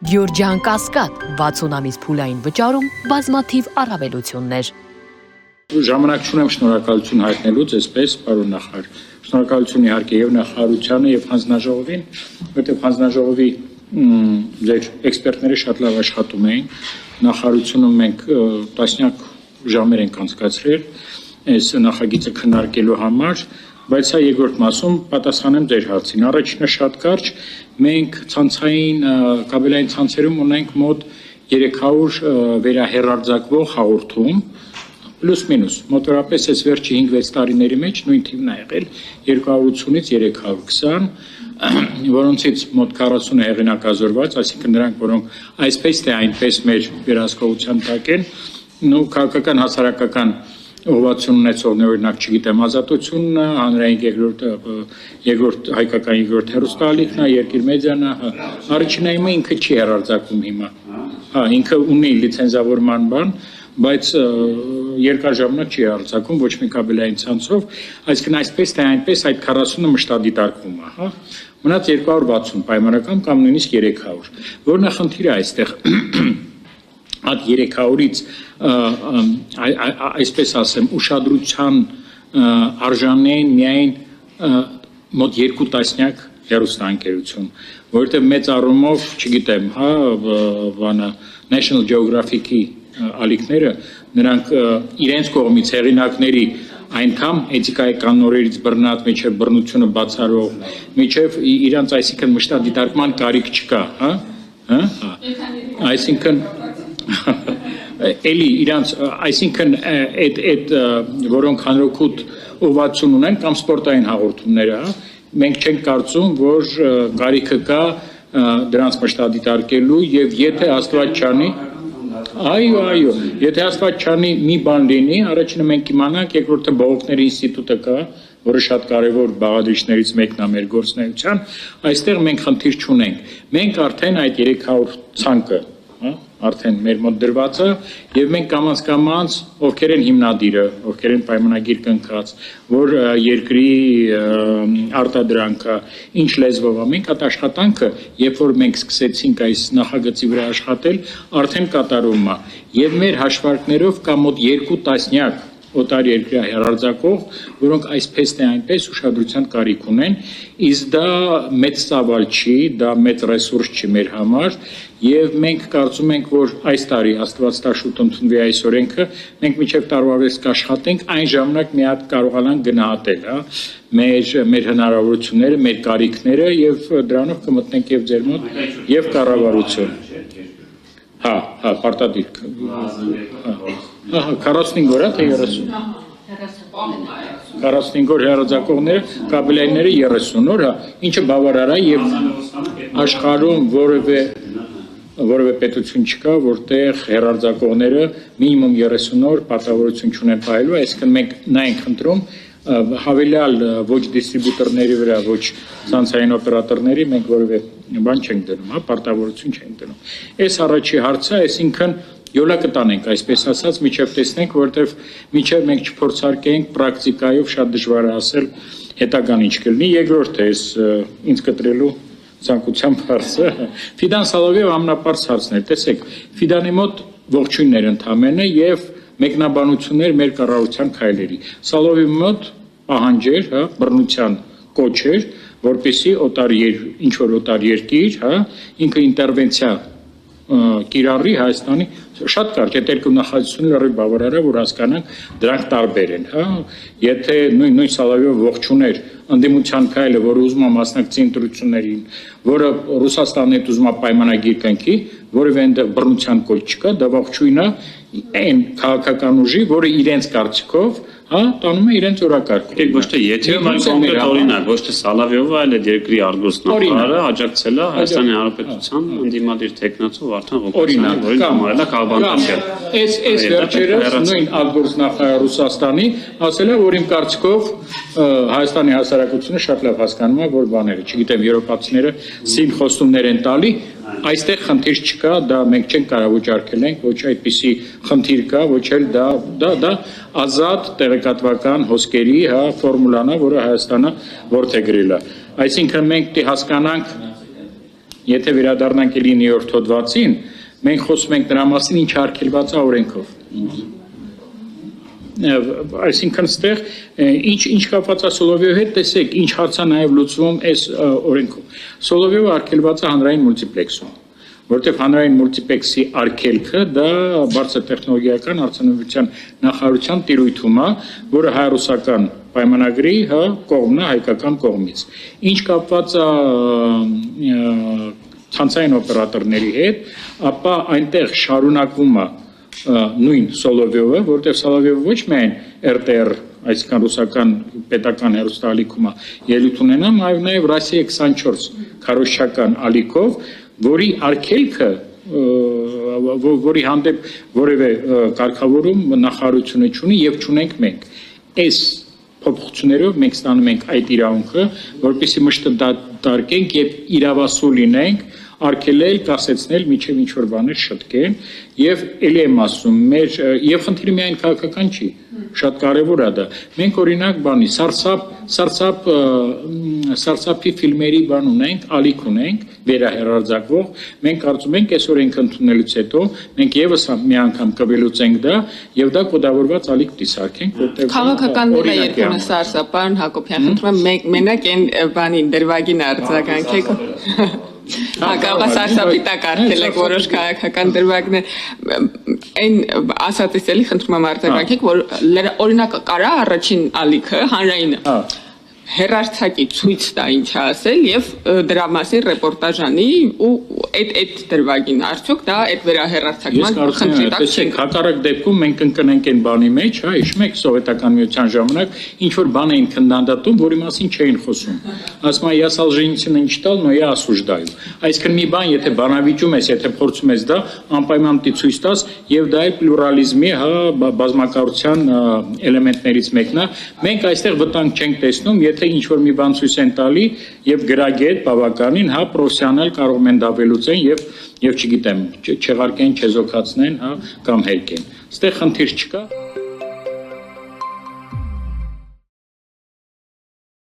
Գյորջյան Կասկադ 60 ամիս փուլային վճարում բազմաթիվ առավելություններ։ Ժամանակ չունեմ շնորհակալություն հայտնելու ձեզպես, պարոն նախարար։ Շնորհակալություն իհարկե եւ նախարարությանը եւ հանձնաժողովին, որտեղ հանձնաժողովի ձեր էքսպերտները շատ լավ աշխատում էին։ Նախարարությունում մենք տասնյակ ժամեր ենք անցկացրել այս նախագիծը քննարկելու համար, բայց սա երկրորդ մասում պատասխանեմ ձեր հարցին։ Առաջինը շատ կարճ, մենք ցանցային կաբելային ցանցերում ունենք մոտ 300 վերահեռարձակվող հաղորդում, պլյուս մինուս, մոտավորապես այս վերջի 5-6 տարիների մեջ նույն թիվն է եղել 280-ից 320, որոնցից մոտ 40-ը հեղինակազորված, այսինքն նրանք, որոնք այսպես թե այնպես մեր վերահսկողության տակ են, քաղաքական հասարակական ուղղվածություն ունեցողներ, օրինակ, չգիտեմ, Ազատությունն, հանրային երկրորդ հայկական երկրորդ հեռուստաալիքն է, Երկիր մեդիան է, առաջինը ինքը չի հեռարձակվում հիմա։ Ինքը ունի լիցենզավորման բան, բայց երկար ժամանակ չի հեռարձակվում ոչ մի կաբելային ցանցով, այսինքն այսպես թե այնպես այդ 40-ը մշտադիտարկվում է, մնաց 260 պայմանական կամ նույնիսկ 300։ Որն է խնդիրը այստեղ։ Այդ 300-ից այսպես ասեմ ուշադրության արժանեն միայն մոտ 2 տասնյակ հեռուստաընկերություն, որովհետև մեծ առումով, չգիտեմ, բանը National Geographic-ի ալիքները, նրանք իրենց կողմից հեղինակների այնքան էթիկայի նորերից բռնած, միջև բռնությունը բացառող, միջև իրանց այսինքն մշտադիտարկման կարիք չկա, այսինքն էլի իրանց, այսինքն այդ որոնք հանրօգուտ ուղղվածություն ունեն կամ սպորտային հաղորդումները, մենք չենք կարծում, որ կարիքը կա դրանց մշտադիտարկելու եւ եթե Աստված չանի, այո, եթե Աստված չանի մի բան լինի, առաջինը մենք իմանանք, երկրորդը բողոքների ինստիտուտը կա, որը շատ կարևոր բաղադրիչներից մեկն է մեր գործունեության, այստեղ մենք խնդիր չունենք։ Մենք արդեն այդ 300 ցանկը արդեն մեր մոտ դրված է եւ մենք կամաց ովքեր են հիմնադիրը, ովքեր են պայմանագիր կնքած, որ երկրի արտադրանքը ինչ լեզվով է, մենք այդ աշխատանքը, երբ որ մենք սկսեցինք այս նախագծի վրա աշխատել, արդեն կատարվում է եւ մեր հաշվարկներով կա մոտ 2 տասնյակ օտար երկրի հեռարձակող, որոնք այսպես թե այնպես ուշադրության կարիք ունեն, իսկ դա մեծ ծավալ չի, դա մեծ ռեսուրս չի մեր համար, եւ մենք կարծում ենք, որ այս տարի Աստված տա շուտ ընդունվի այս օրենքը, մենք մինչեւ տարվա վերջ կաշխատենք, այն ժամանակ մի հատ կարողանանք գնահատել, մեր հնարավորությունները, մեր կարիքները եւ դրանով կմտնենք եւ ձեր մոտ եւ կառավարություն։ Պարտադիր։ 45 օր է, թե 30։ 45 օր հեռարձակողները, կաբելայինները 30 օր, ինչը բավարար է եւ աշխարհում որևէ պետություն չկա, որտեղ հեռարձակողները մինիմում 30 օր պարտավորություն չունեն պահելու, այսինքն մենք նա ենք խնդրում հավելյալ ոչ դիստրիբյուտորների վրա, ոչ ցանցային օպերատորների մենք որևէ բան չենք դնում, պարտավորություն չենք դնում։ Այս առաջի հարցը, այսինքն յոլա կտանենք, այսպես ասած, միջև տեսնենք, որովհետև միջև մենք չփորձարկենք պրակտիկայով շատ դժվար է ասել հետագան ինչ կլինի։ Երկրորդը էս ինձ կտրելու ցանկության հարցը Ֆիդան Սալովիև ամենապարզ հարցն էր, տեսեք, Ֆիդանի մոտ ողջույններ ընդամենը եւ մեկնաբանություններ մեր կառավարության քայլերի։ Սալովի մոտ պահանջեր, բռնության կոչեր, որպեսզի ինչ որ օտար երկիր, ինքը ինտերվենցիա կիրառի Հայաստանի շատ կարճ, այդ երկու նախաձեռնությունը լրիվ բավարար է, որ հասկանանք դրանք տարբեր են, Եթե նույն Սալավիով ողջուներ ընդդիմության քայլը, որը ուզում է մասնակցի ընտրություններին, որը Ռուսաստանն հետ ուզում է պայմանագիր կնքի, որևէ այնտեղ բռնության կոչ չկա, դա ողջույն է այն քաղաքական ուժի, որը իրենց կարծիքով տանում է իրենց օրակարգը։ Ոչ թե եթերում այն կոնկրետ օրինակ, ոչ թե Սալավիովը, այլ այդ երկրի արտգործնախարարը աջակցել է Հայաստանի Հանրապետության ընդդիմադիր տեխնացու Վարդան Ղուկասյանին, որին համարել է քաղաքացիական։ Այս վերջերս նույն արտգործնախարար Ռուսաստանի ասել է, որ իմ կարծիքով Հայաստանի հասարակությունը շատ լավ հասկանում է, որ բաները, չգիտեմ, եվրոպացիները սին խոստումներ են տալի, այստեղ խնդիր չկա, դա մենք չենք կարող վճարքելենք, ոչ այդպիսի խնդիր կա, ոչ էլ դա ազատ տեղեկատվական հոսքերի ֆորմուլան է, որը Հայաստանը որդեգրել է։ Այսինքն մենք դե հասկանանք եթե վերադառնանք էլի 9-րդ հոդվածին, մենք խոսում ենք դրա մասին, ինչ արգելված է օրենքով։ Այսինքն ստեղ ինչ կապված է Սոլովյովի հետ, տեսեք, ինչ հարց է նաև լուծվում այս օրենքով։ Սոլովյովը արգելված է հանրային մուլտիպլեքսում, որտեղ հանրային մուլտիպլեքսի արգելքը դա բարձր տեխնոլոգիական արտադրության նախարարության տիրույթում է, որը հայ-ռուսական պայմանագրի կողմն է հայկական կողմից։ Ինչ կապված է ցանցային օպերատորների հետ, ապա այնտեղ շարունակվում է նույն Սոլովյովը, որտեղ Սոլովյովը ոչ միայն RTR, այսինքն ռուսական պետական հեռուստաալիքում է ելույթ ունենա, այլ նաև Ռոսիա 24 քարոզչական ալիքով, որի արգելքը, որի հանդեպ որևէ կարգավորում նախարարությունը չունի եւ չունենք մենք։ Այս փոփոխություններով մենք ստանում ենք այդ իրավունքը, որպեսզի մշտադարկենք եւ իրավասու լինենք, արգելել, կասեցնել, միջև ինչ որ բաներ շտկեն եւ ելի եմ ասում, եւ խնդիրը միայն քաղաքական չի, շատ կարեւոր է դա։ Մենք օրինակ բանի սարսափի ֆիլմերի բան ունենք, ալիք ունենք, վերահերարձակվող, մենք կարծում ենք այս օրենքը ընդունելուց հետո մենք եւս մի անգամ կվելուծենք դա եւ դա կոդավորված ալիք դիսարկենք, որտեղ քաղաքականները երկունը սարսափան Հակոբյան, խնդրում եմ մենակ այն բանին դրվագին արձագանքեք։ Հակավասարսափի տակ արգել եք որոշ քաղաքական դրվագներ, այն ասածից էլի խնդրում եմ արձագանքեք, որ օրինակ կարա առաջին ալիքը հանրայինը հերարցակի ցույց տա ինչ ասել եւ դրա մասին ռեպորտաժ անի ու այդ դրվագին արդյոք դա այդ վերահերարցակման խնդրի տակ չի։ Հակառակ դեպքում մենք կընկնենք այն բանի մեջ, հիշում եք սովետական միության ժամանակ ինչ որ բան էին քննադատում, որի մասին չէին խոսում։ Ասում են я Солженицына не читал, но я осуждаю։ Այսինքն մի բան, եթե բանավիճում ես, եթե փորձում ես դա անպայման պիտի ցույց տաս եւ դա է պլուրալիզմի, բազմակարության էլեմենտներից մեկն է։ Մենք այստեղ վտանգ չենք տեսնում, եթե ինչ որ մի բան ցույց են տալի եւ գրագետ բավականին, պրոֆեսիոնալ կարող են դա վերլուծեն եւ չգիտեմ, չեղարկեն, չեզոքացնեն, կամ հերկեն։ Այստեղ խնդիր չկա։